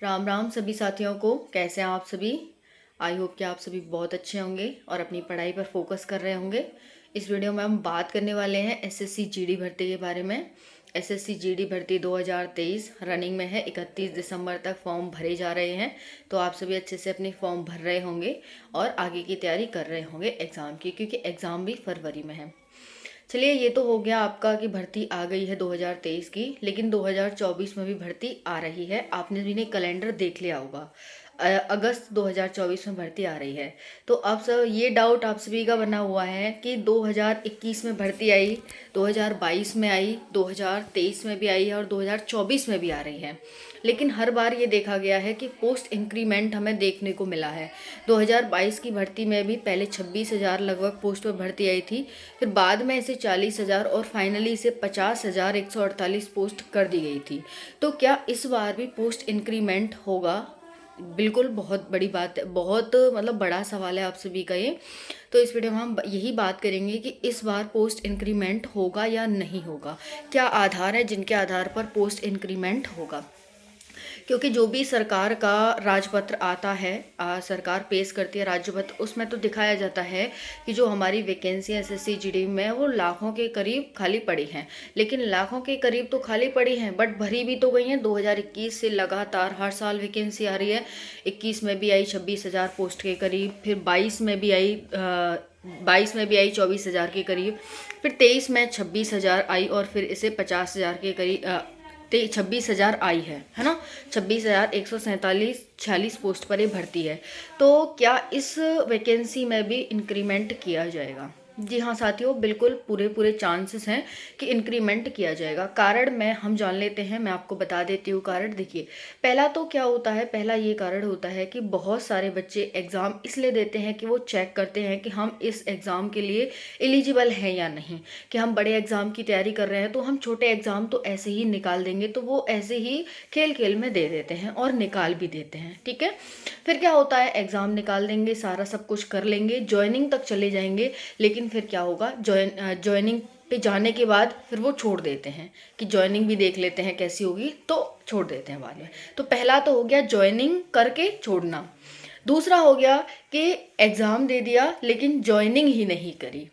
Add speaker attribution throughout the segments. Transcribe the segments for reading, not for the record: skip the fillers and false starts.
Speaker 1: राम राम सभी साथियों को। कैसे हैं आप सभी? आई होप कि आप सभी बहुत अच्छे होंगे और अपनी पढ़ाई पर फोकस कर रहे होंगे। इस वीडियो में हम बात करने वाले हैं एसएससी जीडी भर्ती के बारे में। एसएससी जीडी भर्ती 2023 रनिंग में है। 31 दिसंबर तक फॉर्म भरे जा रहे हैं, तो आप सभी अच्छे से अपनी फॉर्म भर रहे होंगे और आगे की तैयारी कर रहे होंगे एग्ज़ाम की, क्योंकि एग्ज़ाम भी फरवरी में है। चलिए, ये तो हो गया आपका कि भर्ती आ गई है 2023 की, लेकिन 2024 में भी भर्ती आ रही है। आपने भी कैलेंडर देख लिया होगा। अगस्त 2024 में भर्ती आ रही है। तो अब सब ये डाउट आप सभी का बना हुआ है कि 2021 में भर्ती आई, 2022 में आई, 2023 में भी आई है और 2024 में भी आ रही है। लेकिन हर बार ये देखा गया है कि पोस्ट इंक्रीमेंट हमें देखने को मिला है। 2022 की भर्ती में भी पहले 26,000 लगभग पोस्ट पर भर्ती आई थी, फिर बाद में इसे 40,000 और फाइनली इसे 50,148 पोस्ट कर दी गई थी। तो क्या इस बार भी पोस्ट इंक्रीमेंट होगा? बिल्कुल, बहुत बड़ी बात है, बहुत मतलब बड़ा सवाल है आप सभी का ये। तो इस वीडियो में हम यही बात करेंगे कि इस बार पोस्ट इंक्रीमेंट होगा या नहीं होगा, क्या आधार है जिनके आधार पर पोस्ट इंक्रीमेंट होगा। क्योंकि जो भी सरकार का राजपत्र आता है, सरकार पेश करती है राजपत्र, उसमें तो दिखाया जाता है कि जो हमारी वैकेंसी एसएससी जीडी में वो लाखों के करीब खाली पड़ी हैं। लेकिन लाखों के करीब तो खाली पड़ी हैं, बट भरी भी तो गई हैं। 2021 से लगातार हर साल वैकेंसी आ रही है। 21 में भी आई 26,000 पोस्ट के करीब, फिर 22 में भी आई 24,000 के करीब, फिर 23 में 26,000 आई और फिर इसे 50,000 के करीब 26,000 आई है ना। 26,147 पोस्ट पर ये भर्ती है। तो क्या इस वैकेंसी में भी इंक्रीमेंट किया जाएगा? जी हाँ साथियों, बिल्कुल पूरे पूरे चांसेस हैं कि इंक्रीमेंट किया जाएगा। कारण में हम जान लेते हैं, मैं आपको बता देती हूँ कारण। देखिए, पहला तो क्या होता है, पहला ये कारण होता है कि बहुत सारे बच्चे एग्ज़ाम इसलिए देते हैं कि वो चेक करते हैं कि हम इस एग्ज़ाम के लिए एलिजिबल हैं या नहीं। कि हम बड़े एग्ज़ाम की तैयारी कर रहे हैं तो हम छोटे एग्ज़ाम तो ऐसे ही निकाल देंगे, तो वो ऐसे ही खेल खेल में दे देते हैं और निकाल भी देते हैं। ठीक है, फिर क्या होता है, एग्ज़ाम निकाल देंगे, सारा सब कुछ कर लेंगे, ज्वाइनिंग तक चले जाएंगे, लेकिन फिर क्या होगा, ज्वाइनिंग पे जाने के बाद फिर वो छोड़ देते हैं कि ज्वाइनिंग भी देख लेते हैं कैसी होगी, तो छोड़ देते हैं बाद में। तो पहला तो हो गया ज्वाइनिंग करके छोड़ना। दूसरा हो गया कि एग्ज़ाम दे दिया लेकिन ज्वाइनिंग ही नहीं करी।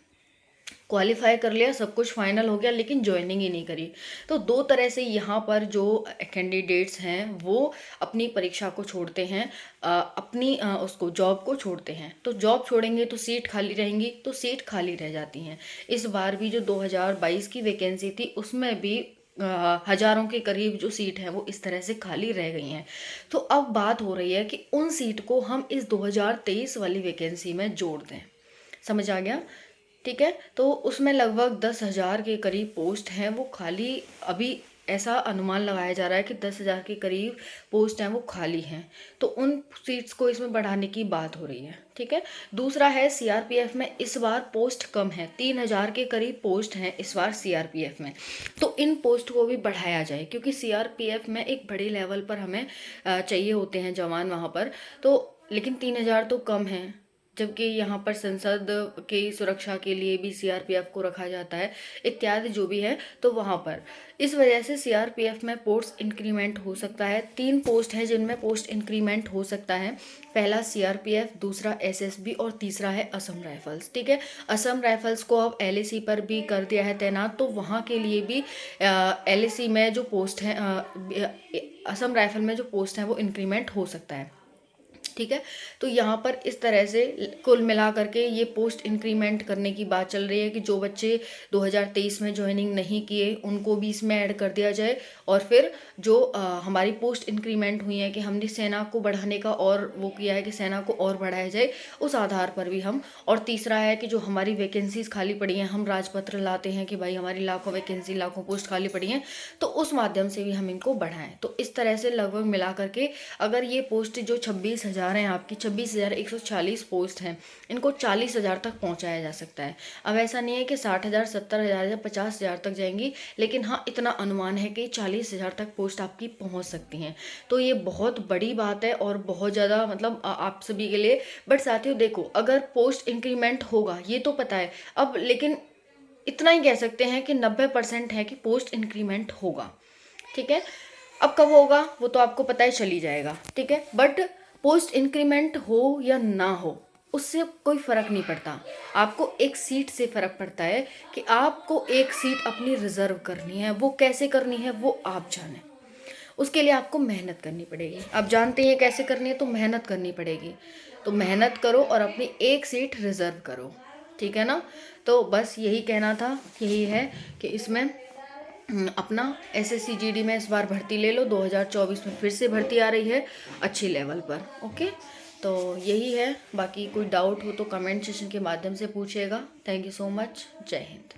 Speaker 1: क्वालिफाई कर लिया, सब कुछ फाइनल हो गया, लेकिन ज्वाइनिंग ही नहीं करी। तो दो तरह से यहाँ पर जो कैंडिडेट्स हैं वो अपनी परीक्षा को छोड़ते हैं, अपनी उसको जॉब को छोड़ते हैं। तो जॉब छोड़ेंगे तो सीट खाली रहेंगी, तो सीट खाली रह जाती हैं। इस बार भी जो 2022 की वैकेंसी थी उसमें भी हजारों के करीब जो सीट हैं वो इस तरह से खाली रह गई हैं। तो अब बात हो रही है कि उन सीट को हम इस 2023 वाली वैकेंसी में जोड़ दें। समझ आ गया? ठीक है, तो उसमें लगभग 10,000 के करीब पोस्ट हैं वो खाली। अभी ऐसा अनुमान लगाया जा रहा है कि 10,000 के करीब पोस्ट हैं वो खाली हैं। तो उन सीट्स को इसमें बढ़ाने की बात हो रही है। ठीक है, दूसरा है सीआरपीएफ में इस बार पोस्ट कम है, 3,000 के करीब पोस्ट हैं इस बार सीआरपीएफ में। तो इन पोस्ट को भी बढ़ाया जाए, क्योंकि सीआरपीएफ में एक बड़े लेवल पर हमें चाहिए होते हैं जवान वहाँ पर। तो लेकिन 3,000 तो कम है, जबकि यहाँ पर संसद की सुरक्षा के लिए भी सीआरपीएफ को रखा जाता है, इत्यादि जो भी है। तो वहाँ पर इस वजह से सीआरपीएफ में पोस्ट इंक्रीमेंट हो सकता है। 3 पोस्ट हैं जिनमें पोस्ट इंक्रीमेंट हो सकता है। पहला सीआरपीएफ, दूसरा एसएसबी और तीसरा है असम राइफल्स। ठीक है, असम राइफल्स को अब एलएसी पर भी कर दिया है तैनात, तो वहाँ के लिए भी एलएसी में जो पोस्ट है, असम राइफल में जो पोस्ट है वो इंक्रीमेंट हो सकता है। ठीक है, तो यहाँ पर इस तरह से कुल मिला करके ये पोस्ट इंक्रीमेंट करने की बात चल रही है कि जो बच्चे 2023 में ज्वाइनिंग नहीं किए उनको भी इसमें ऐड कर दिया जाए। और फिर जो हमारी पोस्ट इंक्रीमेंट हुई है कि हमने सेना को बढ़ाने का और वो किया है कि सेना को और बढ़ाया जाए, उस आधार पर भी हम। और तीसरा है कि जो हमारी वैकेंसीज खाली पड़ी हैं, हम राजपत्र लाते हैं कि भाई हमारी लाखों वैकेंसी, लाखों पोस्ट खाली पड़ी हैं, तो उस माध्यम से भी हम इनको बढ़ाएं। तो इस तरह से लगभग मिला करके अगर ये पोस्ट जो 26,000 हैं, आपकी 26,140 पोस्ट हैं, इनको 40,000 तक पहुंचाया जा सकता है। अब ऐसा नहीं है कि 60,000, 70,000 या 50,000 तक जाएंगी, लेकिन हाँ इतना अनुमान है कि 40,000 तक पोस्ट आपकी पहुंच सकती हैं। तो ये बहुत बड़ी बात है और बहुत ज़्यादा मतलब आप सभी के लिए। बट साथियों देखो, अगर पोस्ट इंक्रीमेंट होगा ये तो पता है अब, लेकिन इतना ही कह सकते हैं कि 90% है कि पोस्ट इंक्रीमेंट होगा। ठीक है, अब कब होगा वो तो आपको पता ही चली जाएगा, ठीक है। बट पोस्ट इंक्रीमेंट हो या ना हो उससे कोई फ़र्क नहीं पड़ता। आपको एक सीट से फ़र्क पड़ता है कि आपको एक सीट अपनी रिज़र्व करनी है। वो कैसे करनी है वो आप जाने, उसके लिए आपको मेहनत करनी पड़ेगी। आप जानते हैं कैसे करनी है, तो मेहनत करनी पड़ेगी। तो मेहनत करो और अपनी एक सीट रिज़र्व करो, ठीक है ना। तो बस यही कहना था, यही है कि इसमें अपना एसएससी जीडी में इस बार भर्ती ले लो। 2024 में फिर से भर्ती आ रही है अच्छी लेवल पर, ओके। तो यही है, बाकी कोई डाउट हो तो कमेंट सेशन के माध्यम से पूछिएगा। थैंक यू सो मच, जय हिंद।